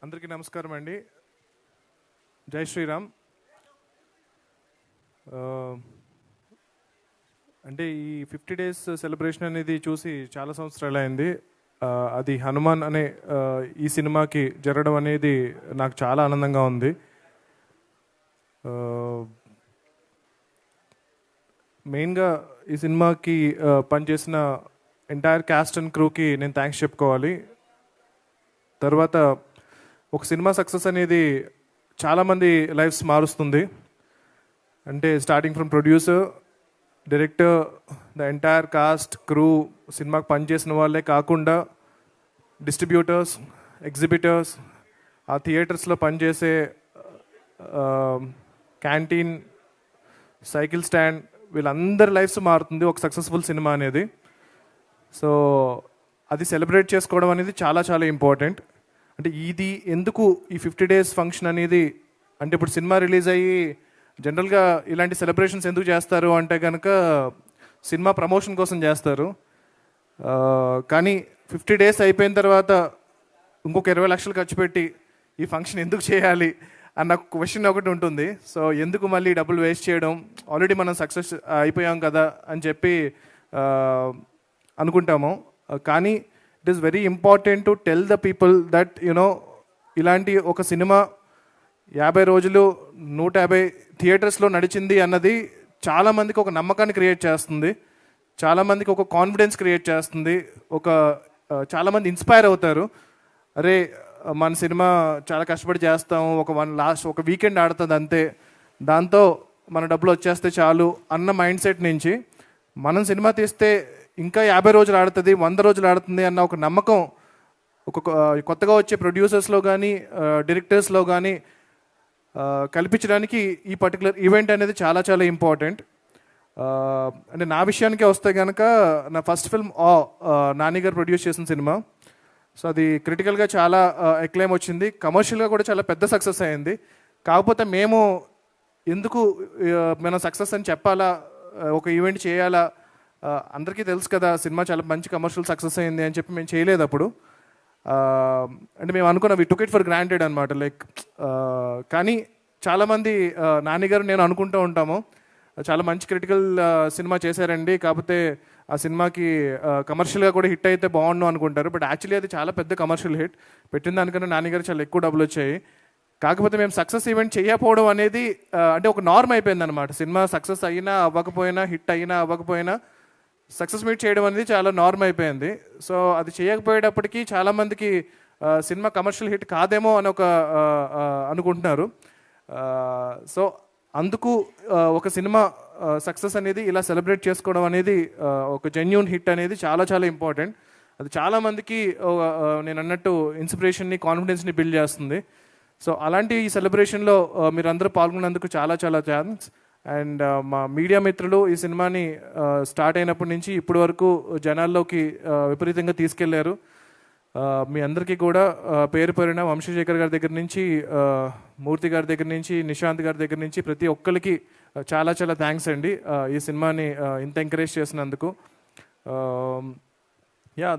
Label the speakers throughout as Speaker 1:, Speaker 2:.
Speaker 1: అందరికీ నమస్కారం అండి. జై శ్రీరామ్. అంటే ఈ 50 డేస్ సెలబ్రేషన్ అనేది చూసి చాలా సంవత్సరాలు అయింది. అది హనుమాన్ అనే ఈ సినిమాకి జరగడం అనేది నాకు చాలా ఆనందంగా ఉంది. మెయిన్గా ఈ సినిమాకి పనిచేసిన ఎంటైర్ క్యాస్ట్ అండ్ క్రూకి నేను థ్యాంక్స్ చెప్పుకోవాలి. తర్వాత ఒక సినిమా సక్సెస్ అనేది చాలామంది లైఫ్స్ మారుస్తుంది. అంటే starting from producer, director, the entire cost, crew, సినిమాకి పనిచేసిన వాళ్ళే కాకుండా డిస్ట్రిబ్యూటర్స్, ఎగ్జిబిటర్స్, ఆ థియేటర్స్లో పనిచేసే క్యాంటీన్, సైకిల్ స్టాండ్, వీళ్ళందరి లైఫ్స్ మారుతుంది ఒక సక్సెస్ఫుల్ సినిమా అనేది. సో అది సెలబ్రేట్ చేసుకోవడం అనేది చాలా చాలా ఇంపార్టెంట్. అంటే ఇది ఎందుకు ఈ 50 డేస్ ఫంక్షన్ అనేది, అంటే ఇప్పుడు సినిమా రిలీజ్ అయ్యి జనరల్గా ఇలాంటి సెలబ్రేషన్స్ ఎందుకు చేస్తారు అంటే కనుక సినిమా ప్రమోషన్ కోసం చేస్తారు. కానీ 50 డేస్ అయిపోయిన తర్వాత ఇంకొక 20 లక్షలు ఖర్చు పెట్టి ఈ ఫంక్షన్ ఎందుకు చేయాలి అన్న క్వశ్చన్ ఒకటి ఉంటుంది. సో ఎందుకు మళ్ళీ డబ్బులు వేస్ట్ చేయడం, ఆల్రెడీ మనం సక్సెస్ అయిపోయాం కదా అని చెప్పి అనుకుంటాము. కానీ it is very important to tell the people that ఇలాంటి ఒక సినిమా 50 రోజులు 150 థియేటర్స్లో నడిచింది అన్నది చాలామందికి ఒక నమ్మకాన్ని క్రియేట్ చేస్తుంది, చాలామందికి ఒక కాన్ఫిడెన్స్ క్రియేట్ చేస్తుంది, చాలామంది ఇన్స్పైర్ అవుతారు. అరే మన సినిమా చాలా కష్టపడి చేస్తాము, ఒక వీకెండ్ ఆడుతుంది అంతే, దాంతో మన డబ్బులు వచ్చేస్తే చాలు అన్న మైండ్ సెట్ నుంచి మనం సినిమా తీస్తే ఇంకా 50 రోజులు ఆడుతుంది, 100 రోజులు ఆడుతుంది అన్న ఒక నమ్మకం కొత్తగా వచ్చే ప్రొడ్యూసర్స్లో కానీ డైరెక్టర్స్లో కానీ కల్పించడానికి ఈ పర్టికులర్ ఈవెంట్ అనేది చాలా చాలా ఇంపార్టెంట్. అంటే నా విషయానికే వస్తే కనుక నా ఫస్ట్ ఫిల్మ్ నాని గారు ప్రొడ్యూస్ చేసిన సినిమా. సో అది క్రిటికల్గా చాలా ఎక్లైమ్ వచ్చింది, కమర్షియల్గా కూడా చాలా పెద్ద సక్సెస్ అయింది. కాకపోతే మేము ఎందుకు మనం సక్సెస్ అని చెప్పాలా, ఒక ఈవెంట్ చేయాలా, అందరికీ తెలుసు కదా సినిమా చాలా మంచి కమర్షియల్ సక్సెస్ అయింది అని చెప్పి మేము చేయలేదు అప్పుడు. అంటే మేము అనుకున్నాం, వి టుక్ ఇట్ ఫర్ గ్రాంటెడ్ అనమాట. కానీ చాలామంది నాని గారు నేను అనుకుంటూ ఉంటాము, చాలా మంచి క్రిటికల్ సినిమా చేశారండి, కాకపోతే ఆ సినిమాకి కమర్షియల్గా కూడా హిట్ అయితే బాగుండు అనుకుంటారు. బట్ యాక్చువల్లీ అది చాలా పెద్ద కమర్షియల్ హిట్, పెట్టిన దానికన్నా నాని గారు చాలా ఎక్కువ డబ్బులు వచ్చాయి. కాకపోతే మేము సక్సెస్ ఈవెంట్ చేయకపోవడం అనేది అంటే ఒక నార్మ్ అయిపోయింది అనమాట. సినిమా సక్సెస్ అయినా అవ్వకపోయినా, హిట్ అయినా అవ్వకపోయినా సక్సెస్ మీట్ చేయడం అనేది చాలా నార్మ్ అయిపోయింది. సో అది చేయకపోయేటప్పటికీ చాలామందికి సినిమా కమర్షియల్ హిట్ కాదేమో అని అనుకుంటున్నారు. సో అందుకు ఒక సినిమా సక్సెస్ అనేది ఇలా సెలబ్రేట్ చేసుకోవడం అనేది, ఒక జెన్యూన్ హిట్ అనేది చాలా చాలా ఇంపార్టెంట్. అది చాలామందికి నేను అన్నట్టు ఇన్స్పిరేషన్ని, కాన్ఫిడెన్స్ని బిల్డ్ చేస్తుంది. సో అలాంటి ఈ సెలబ్రేషన్లో మీరందరూ పాల్గొన్నందుకు చాలా చాలా థ్యాంక్స్. అండ్ మా మీడియా మిత్రులు ఈ సినిమాని స్టార్ట్ అయినప్పటి నుంచి ఇప్పటి వరకు జనాల్లోకి విపరీతంగా తీసుకెళ్లారు. మీ అందరికీ కూడా పేరు పేరున వంశశేఖర్ గారి దగ్గర నుంచి, మూర్తి గారి దగ్గర నుంచి, నిశాంత్ గారి దగ్గర నుంచి ప్రతి ఒక్కరికి చాలా చాలా థ్యాంక్స్ అండి ఈ సినిమాని ఇంత ఎంకరేజ్ చేసినందుకు.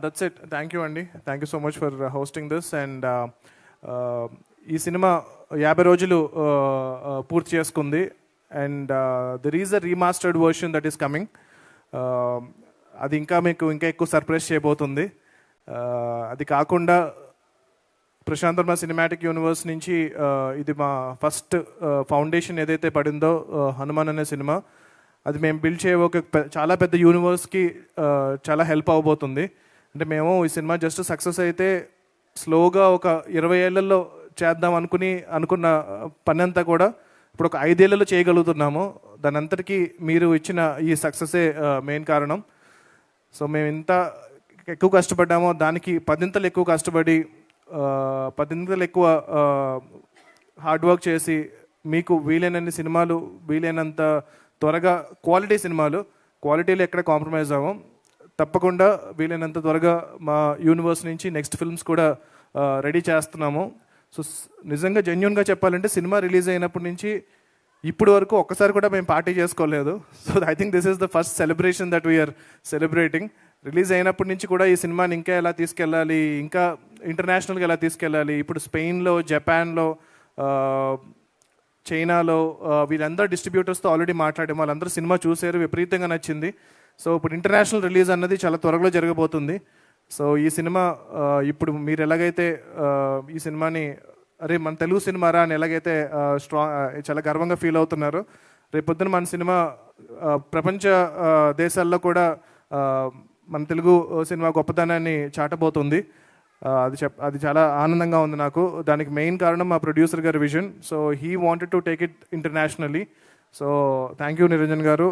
Speaker 1: That's it. థ్యాంక్ యూ అండి. Thank you so much for hosting this. And ఈ సినిమా 50 రోజులు పూర్తి చేసుకుంది. And there is a remastered version that is coming. అది మీకు ఇంకా ఎక్కువ సర్ప్రైజ్ చేయబోతుంది. అది కాకుండా ప్రశాంత్ వర్మ సినిమాటిక్ యూనివర్స్ నుంచి ఇది మా ఫస్ట్ ఫౌండేషన్ ఏదైతే పడిందో హనుమాన్ అనే సినిమా, అది మేము బిల్డ్ చేయబో చాలా పెద్ద యూనివర్స్కి చాలా హెల్ప్ అవ్వబోతుంది. అంటే మేము ఈ సినిమా జస్ట్ సక్సెస్ అయితే స్లోగా ఒక 20 ఏళ్లలో చేద్దాం అనుకున్న పని అంతా కూడా ఇప్పుడు ఒక 5 ఏళ్లలో చేయగలుగుతున్నాము. దాని అంతటికీ మీరు ఇచ్చిన ఈ సక్సెసే మెయిన్ కారణం. సో మేము ఇంత ఎక్కువ కష్టపడ్డామో దానికి 10 ఎక్కువ కష్టపడి 10 ఎక్కువ హార్డ్ వర్క్ చేసి మీకు వీలైనన్ని సినిమాలు, వీలైనంత త్వరగా క్వాలిటీ సినిమాలు, క్వాలిటీలో ఎక్కడ కాంప్రమైజ్ అవ్వం, తప్పకుండా వీలైనంత త్వరగా మా యూనివర్స్ నుంచి నెక్స్ట్ ఫిల్మ్స్ కూడా రెడీ చేస్తున్నాము. సో నిజంగా జెన్యూన్గా చెప్పాలంటే సినిమా రిలీజ్ అయినప్పటి నుంచి ఇప్పుడు వరకు ఒక్కసారి కూడా మేము పార్టీ చేసుకోలేదు. So I think this is the first celebration that we're celebrating. Release అయినప్పటి నుంచి కూడా ఈ సినిమాని ఇంకా ఎలా తీసుకెళ్ళాలి, ఇంకా ఇంటర్నేషనల్గా ఎలా తీసుకెళ్ళాలి, ఇప్పుడు స్పెయిన్లో, జపాన్లో, చైనాలో వీళ్ళందరూ డిస్ట్రిబ్యూటర్స్తో ఆల్రెడీ మాట్లాడాము. వాళ్ళందరూ సినిమా చూసారు, విపరీతంగా నచ్చింది. సో ఇప్పుడు ఇంటర్నేషనల్ రిలీజ్ అన్నది చాలా త్వరలో జరగబోతుంది. సో ఈ సినిమా ఇప్పుడు మీరు ఎలాగైతే ఈ సినిమాని అరే మన తెలుగు సినిమారా అని ఎలాగైతే చాలా గర్వంగా ఫీల్ అవుతున్నారు, రేపొద్దున మన సినిమా ప్రపంచ దేశాల్లో కూడా మన తెలుగు సినిమా గొప్పతనాన్ని చాటబోతుంది. అది చాలా ఆనందంగా ఉంది నాకు. దానికి మెయిన్ కారణం మా ప్రొడ్యూసర్ గారి vision. So he wanted to take it internationally. So thank you Niranjan గారు.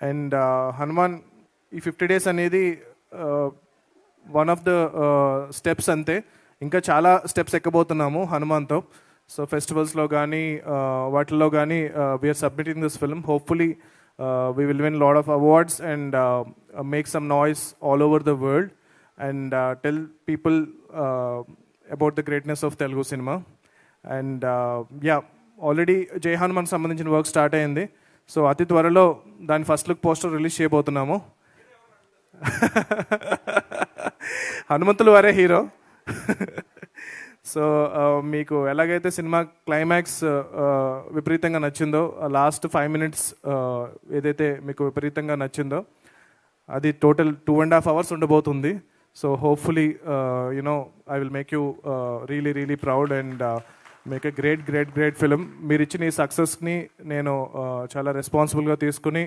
Speaker 1: అండ్ హనుమాన్ ఈ 50 days అనేది వన్ ఆఫ్ ద స్టెప్స్ అంతే. ఇంకా చాలా స్టెప్స్ ఎక్కబోతున్నాము హనుమాన్తో. సో ఫెస్టివల్స్లో కానీ వాటిల్లో కానీ we're submitting this film. Hopefully we will win a lot of awards and make some noise all over the world and tell people about the greatness of Telugu cinema. And yeah, already Jai Hanuman సంబంధించిన work start అయింది. So అతి త్వరలో దాని first look poster release చేయబోతున్నాము. హనుమంతులు వారే hero. So మీకు ఎలాగైతే cinema climax విపరీతంగా నచ్చిందో, లాస్ట్ 5 minutes ఏదైతే మీకు విపరీతంగా నచ్చిందో, అది టోటల్ 2.5 hours ఉండబోతుంది. So hopefully I will make you really proud and make a great film. మీరు ఇచ్చిన ఈ సక్సెస్ని నేను చాలా రెస్పాన్సిబుల్గా తీసుకుని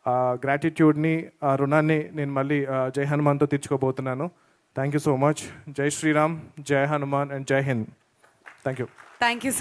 Speaker 1: ఆ గ్రాటిట్యూడ్ని, ఆ రుణాన్ని నేను మళ్ళీ జై హనుమాన్తో తీర్చుకోబోతున్నాను. Thank you so much. Jai Shri Ram, Jai Hanuman and Jai Hind. Thank you.
Speaker 2: Thank you so